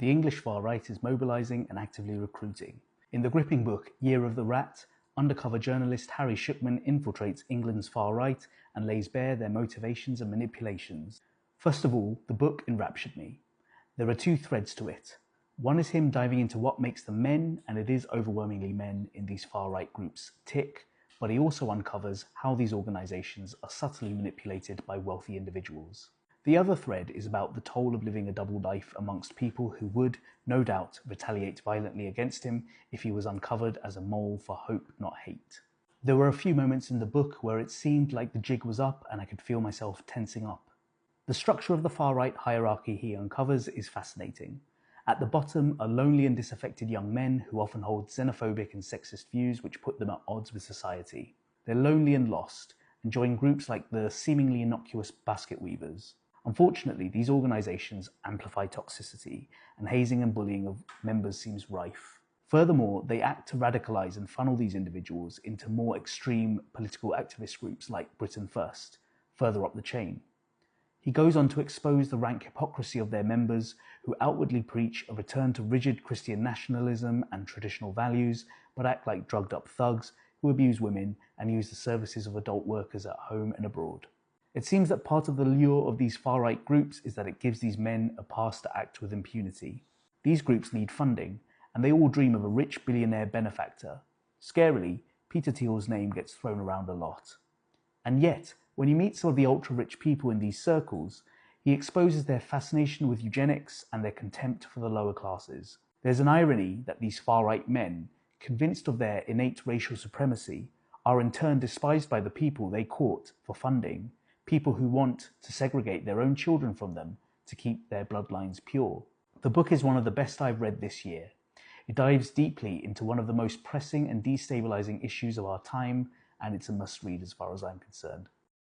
The English far right is mobilising and actively recruiting. In the gripping book Year of the Rat, undercover journalist Harry Shukman infiltrates England's far right and lays bare their motivations and manipulations. First of all, the book enraptured me. There are two threads to it. One is him diving into what makes the men, and it is overwhelmingly men in these far right groups, tick, but he also uncovers how these organisations are subtly manipulated by wealthy individuals. The other thread is about the toll of living a double life amongst people who would, no doubt, retaliate violently against him if he was uncovered as a mole for hope, not hate. There were a few moments in the book where it seemed like the jig was up and I could feel myself tensing up. The structure of the far-right hierarchy he uncovers is fascinating. At the bottom are lonely and disaffected young men who often hold xenophobic and sexist views which put them at odds with society. They're lonely and lost, and join groups like the seemingly innocuous basket weavers. Unfortunately, these organisations amplify toxicity, and hazing and bullying of members seems rife. Furthermore, they act to radicalise and funnel these individuals into more extreme political activist groups like Britain First, further up the chain. He goes on to expose the rank hypocrisy of their members, who outwardly preach a return to rigid Christian nationalism and traditional values, but act like drugged-up thugs who abuse women and use the services of adult workers at home and abroad. It seems that part of the lure of these far-right groups is that it gives these men a pass to act with impunity. These groups need funding, and they all dream of a rich billionaire benefactor. Scarily, Peter Thiel's name gets thrown around a lot. And yet, when you meet some of the ultra-rich people in these circles, he exposes their fascination with eugenics and their contempt for the lower classes. There's an irony that these far-right men, convinced of their innate racial supremacy, are in turn despised by the people they court for funding, people who want to segregate their own children from them to keep their bloodlines pure. The book is one of the best I've read this year. It dives deeply into one of the most pressing and destabilizing issues of our time, and it's a must-read as far as I'm concerned.